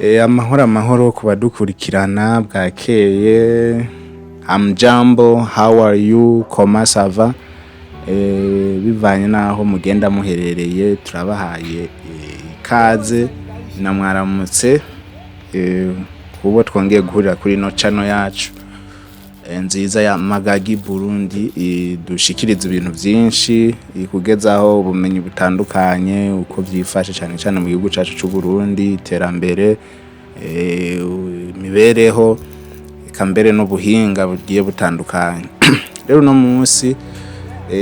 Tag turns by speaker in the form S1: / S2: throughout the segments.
S1: Amahoro kubadukurikirana bwakeye. Amjambo, how are you? Comment ça va? Bivanye naho mugenda muherereye turabahaye ikaze na mwaramutse kubo twongeye guhurira kuri no channel yacu nziza ya Magagi Burundi dushikiriza ibintu byinshi ikugezaho ubumenyi butandukanye uko byifashe cyane mu gihugu cyacu cy'u Burundi, terambere, imibereho kambere n'ubuhinga bugiye butandukanye. Rero no munsi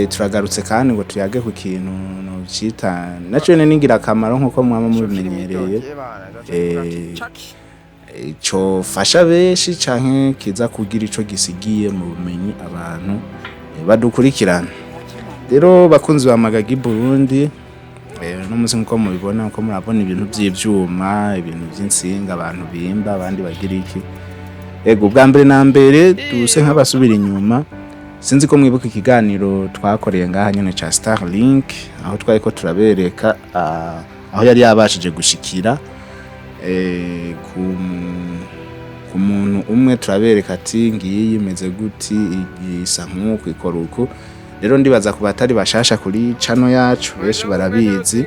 S1: turagarutse kandi ngo tuyage ku kintu no cita naco ningira akamaro nkuko mwama mubimenyereye ico fasha benshi canke kiza kugira ico gisigiye mu bumenyi abantu badukurikirana. Rero bakunzi ba Magagi Burundi no munsi nkuko mubibona uko murabona ibintu by'ivyuma, ibintu by'insinga abantu bimba abandi bagira iki. Ego bwa mbere na mbere duse nk'abasubira inyuma, sinzi ko mwibuka ikiganiro twakoreye ngaha nyene ca Starlink aho twari ko turabereka aho yari yabashije gushikira ku muntu umwe turabereka ati ngiyi imeze guti isa nk'uko ikora uko. Rero ndibaza ku batari bashasha kuri channel yacu benshi barabizi,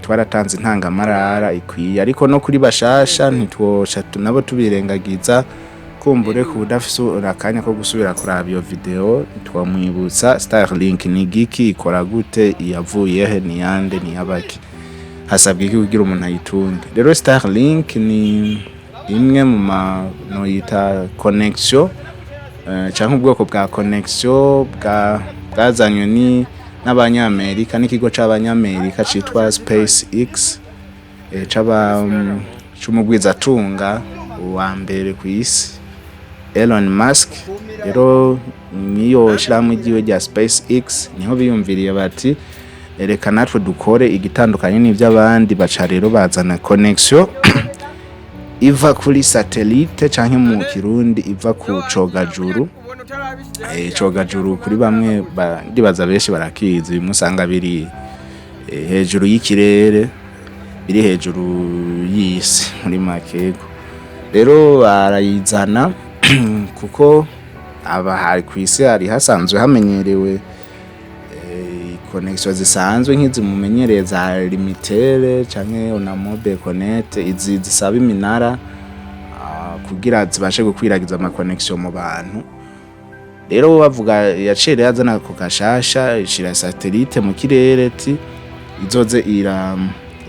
S1: twaratanze intangamarara ikwiye, ariko no kuri bashasha ntitwosha nabo tubirengagiza kumbure ku budafise urakanya ko gusubira kuraba iyo video. Twamwibutsa Starlink ni giki, ikora gute, iyavuye he, ni yande, ni yabaki, hasabwe iki kugira umuntu ayitunge. Rero Starlink ni imwe mu no yita connection canke ubwoko bwa connection bwazanywe ni n'abanyamerika n'ikigo c'abanyamerika citwa SpaceX c'umugwizatunga wa mbere ku isi Elon Musk. Rero niyo shirahamwe ryiwe rya SpaceX niho biyumviriye bati reka natwe dukore igitandukanye n'ivy'abandi, baca rero bazana connection iva kuri satellite canke mu Kirundi iva ku cogajuru. Cogajuru kuri bamwe ndibaza benshi barakizi, bimusanga biri hejuru y'ikirere, biri hejuru y'isi muri makego. Rero arayizana kuko hari ku isi hari hasanzwe hamenyerewe connection zisanzwe nk'izi mumenyereye za limitere canke ona mobile connect, izi zisaba iminara kugira zibashe gukwiragiza ama connection mu bantu. Rero bavuga yacere yazana ku gashasha ishira satellite mu kirere ati izoze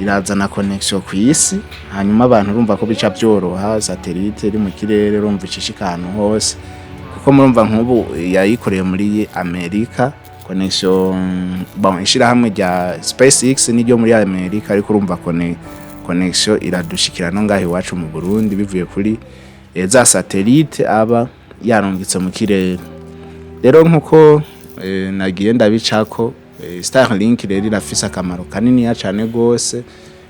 S1: irazana connection ku isi, hanyuma abantu urumva ko bica byoroha. Satellite iri mu kirere urumva icishikana hose, kuko murumva nk'ubu yayikoreye muri Amerika connection ishira hamwe rya SpaceX n'iryo muri Amerika, ariko urumva connection iradushikira no ngahe iwacu mu Burundi bivuye kuri za satellite aba yarungitse mu kirere. Rero nkuko nagiye ndabicako Starlink rero irafise akamaro kanini cyane gose,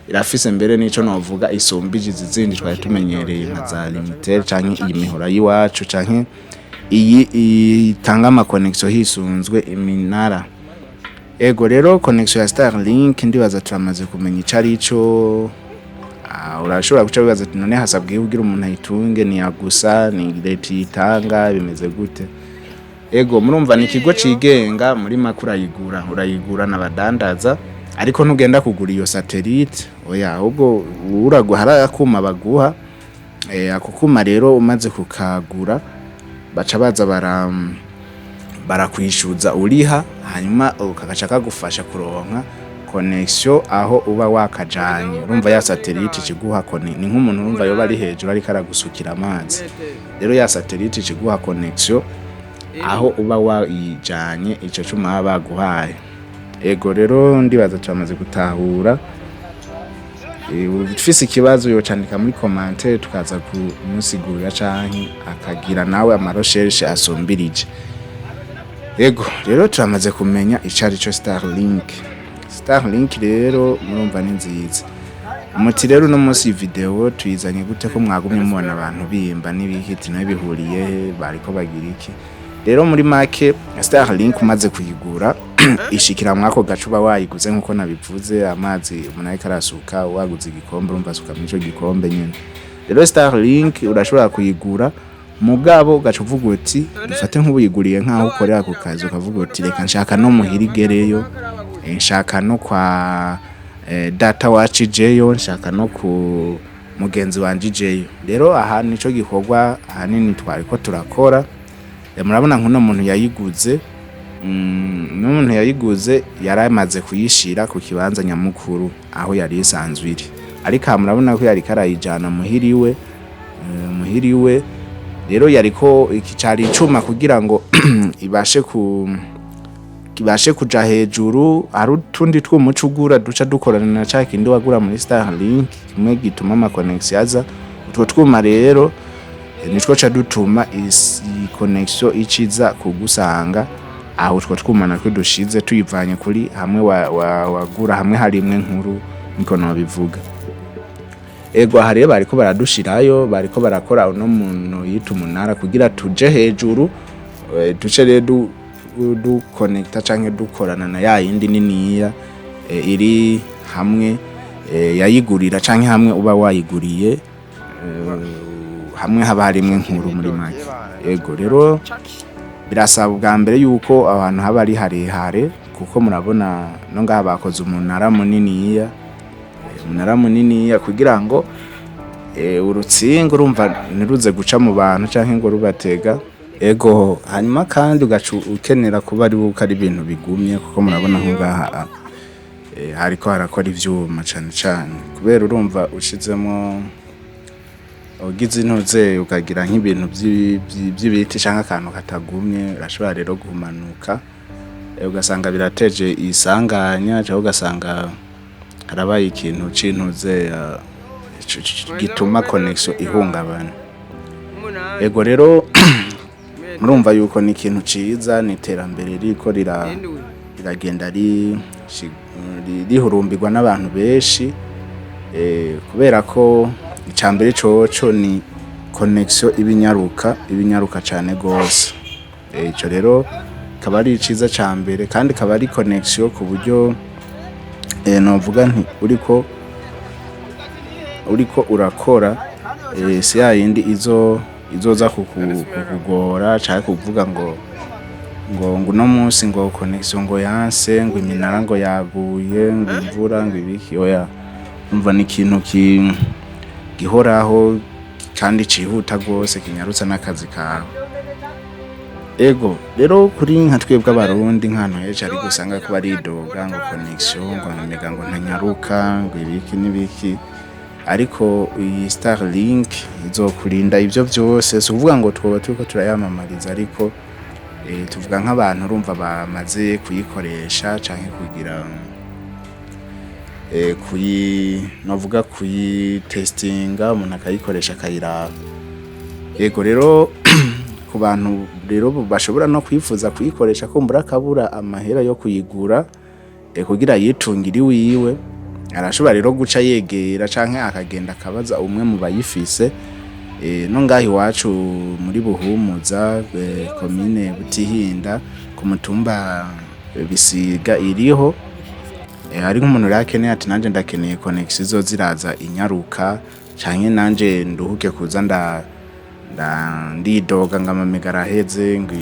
S1: irafise mbere nico novuga isumbije izindi twari tumenyereye nka za limited canke iyi mihora yiwacu canke iyi itanga ama connection hisunzwe iminara. Ego rero connection ya Starlink ndibaza turamaze kumenya icari ico. Urashobora guca bibaza ati none hasabwe kugira umuntu ayitunge ni yagusa, ni leta itanga, bimeze gute? Ego murumva ni ikigo cigenga muri makuru urayigura n'abadandaza, ariko ntugenda kugura iyo satellite oya, ahubwo uraguhara akuma baguha. Ako kuma rero umaze kukagura baca baza barakwishuza uriha, hanyuma ukagaca kagufasha kuronka connection aho uba wakajanye. Urumva ya satellite kiguha ni nk'umuntu urumva yoba ari hejuru ariko aragusukira amazi. Rero ya satellite kiguha connection aho uba wayijanye ico cuma baguhaye. Ego rero ndibaza turamaze gutahura. Ufise ikibazo yo candika muri commentaire tukaza kumusigurira canke akagira nawe ama recherche asumbirije. Ego rero turamaze kumenya icari cyo Starlink. Starlink rero murumva ni nziza. Umuti rero no munsi video tuyizanye gute ko mwagumye mubona abantu bimba n'ibihiti no bihuriye bariko bagira iki. Rero muri make Starlink umaze kuyigura ishikira mwako gacuba wayiguze nkuko nabivuze, amazi umuntu ariko arasuka, waguze igikombe urumva asuka muri ico gikombe nyene. Rero Starlink urashobora kuyigura mugabo ugaca uvuga uti dufate nk'ubuyiguriye nk'aho ukorera ku kazi, ukavuga uti reka nshaka no muhirigereyo, nshaka no kwa data wacu ijeyo, nshaka no ku mugenzi wanje ijeyo. Rero aha nico gikorwa ahanini twariko turakora. Murabona nk'uno muntu yayiguze, n'umuntu yayiguze yaramaze kuyishira ku kibanza nyamukuru aho yari isanzwe iri, ariko murabona ko yari karayijana muhiriwe. Rero yariko ikicari icuma kugira ngo ibashe kuja hejuru. Hari utundi tw'umuco ugura duca dukorana na ca kindi wagura muri Starlink kimwe gituma ama connection aza. Utwo twuma rero nitwo ca dutuma connection iciza kugusanga aho utwo twuma natwo dushize tuyivanye kuri hamwe wagura hamwe hari imwe nkuru niko nabivuga. Ego aha rero bariko baradushirayo, bariko barakora uno muntu yita umunara kugira tuje hejuru, duce rero du connecta canke dukorana na ya yindi niniya iri hamwe yayigurira canke hamwe uba wayiguriye, hamwe haba hari imwe nkuru muri make. Ego rero birasaba ubwa mbere yuko abantu haba ari harehare, kuko murabona no ngaha bakoze umunara muniniya kugira ngo urutsinga urumva niruze guca mu bantu canke ngo rubatega. Ego hanyuma kandi ugaca ukenera kuba ari buko ari ibintu bigumye, kuko murabona nko ngaha hariko harakora ivyuma cane kubera urumva ushizemo ugize intuze ukagira nk'ibintu by'ibiti canke akantu katagumye, urashobora rero gumanuka ugasanga birateje isanganya, cyangwa ugasanga harabaye ikintu c'intuze gituma connection ihungabana. Ego rero murumva yuko ni ikintu ciza, ni iterambere riko riragenda rihurumbirwa n'abantu benshi, kubera ko icambere coco ni connection ibinyaruka cane gose. Ico rero kaba ari ciza cambere, kandi kaba ari connection ku buryo novuga nti uriko urakora si yindi izoza kukugora canke kuvuga ngo no munsi ngo connection ngo yanse, ngo iminara ngo yaguye, ngo imvura, ngo ibiki. Oya, umva ni ikintu gihoraho kandi cihuta gose, kinyarutsa n'akazi kawe. Ego rero kuri nka twebwe abarundi nk'ahantu henshi ari gusanga ko baridoga ngo connection ngo mega ngo ntanyaruka ngo ibiki n'ibiki, ariko iyi Starlink izokurinda ivyo vyose. Si uvuga ngo twoba turiko turayamamariza, ariko tuvuga nk'abantu urumva bamaze kuyikoresha canke kugira novuga kuyitestinga, umuntu akayikoresha akayiraba. Yego rero ku bantu rero bashobora no kwifuza kuyikoresha kumbura akabura amahera yo kuyigura kugira yitungire wiwe, arashobora rero guca yegera canke akagenda akabaza umwe mu bayifise. No ngahi iwacu muri Buhumuza komine Butihinda ku mutumba Bisiga iriho, hari nk'umuntu rakeneye ati nanje ndakeneye connection ziraza inyaruka, canke nanje nduhuke kuza ndidoga ngo amamega araheze, ngo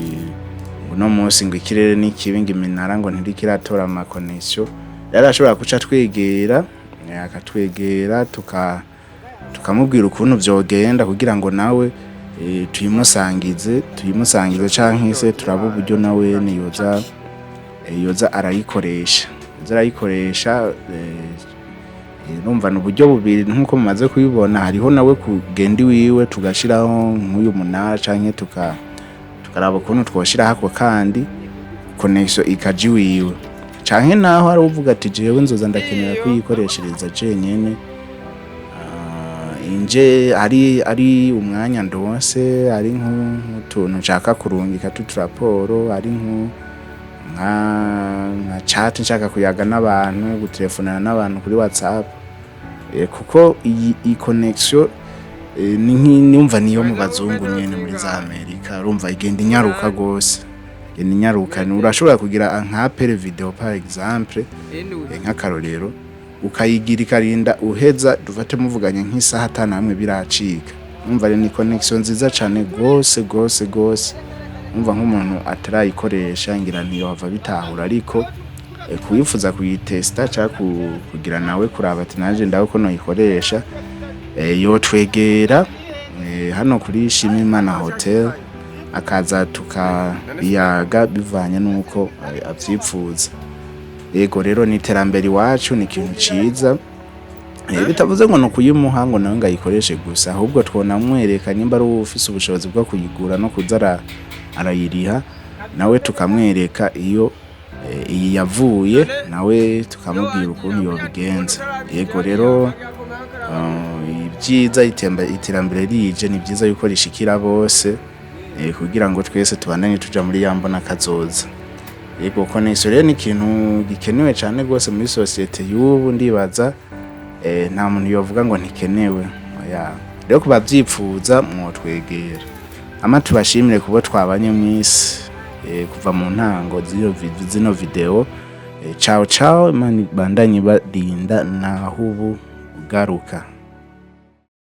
S1: no munsi ngo ikirere n'ikibi, ngo iminara ngo ntirikiratora ama connection. Rero ashobora kuca twegera, akatwegera tukamubwira ukuntu vyogenda kugira ngo nawe tuyimusangize canke se turaba uburyo nawe yoza arayikoresha. Numva n'uburyo bubiri nkuko mumaze kubibona. Hariho nawe kugenda iwiwe tugashiraho nk'uyu munara canke tukaraba ukuntu twoshira hako kandi connection ikaji wiwe, canke naho ari uvuga ati jewe nzoza ndakenera kuyikoreshereza jenyene, inje ari umwanya ndonse, ari nk'utuntu nshaka kurungika tuturaporo, ari nka chat nshaka kuyaga n'abantu, gutelefonana n'abantu kuri WhatsApp. Kuko iyi connection ni numva niyo mu bazungu nyene muri za Amerika, urumva igenda inyaruka gose, ni nyaruka urashobora kugira nka appel video par exemple nk'akarorero ukayigira ikarinda uheza dufate muvuganye nk'isaha 5 hamwe biracika umva ni connection nziza cyane gose umva nk'umuntu atarayikoresha ngira ntiyova bitahura ariko kuyifuza kuyitesta cyangwa kugira nawe kuraba ati naje ndaho ko noyikoresha yo twegera hano kuri Shimimana Hotel akaza tukabiyaga bivanye nuko avyipfuza. Yego rero ni terambere iwacu ni ikintu ciza bitavuze ngo no kuyimuha ngo nawe ngayikoreshe gusa ahubwo twona mwereka nimba ari ufise ubushobozi bwo kuyigura no kuzara arayiriha nawe tukamwereka iyo iyi yavuye nawe tukamubwira ukuntu yobigenza. Yego rero ibyiza iterambere rije ni byiza yuko rishikira bose kugira ngo twese tubandanye tuja muri yambona kazoza. Yego connection rero ni ikintu gikenewe cyane gose muri societe y'ubu ndibaza nta muntu yovuga ngo ntikenewe rero kuba byipfuza mwotwegera ama tubashimire kubo twabanye mwisi kuva mu ntango zino video ciao imani bandanye badinda naho ubu garuka.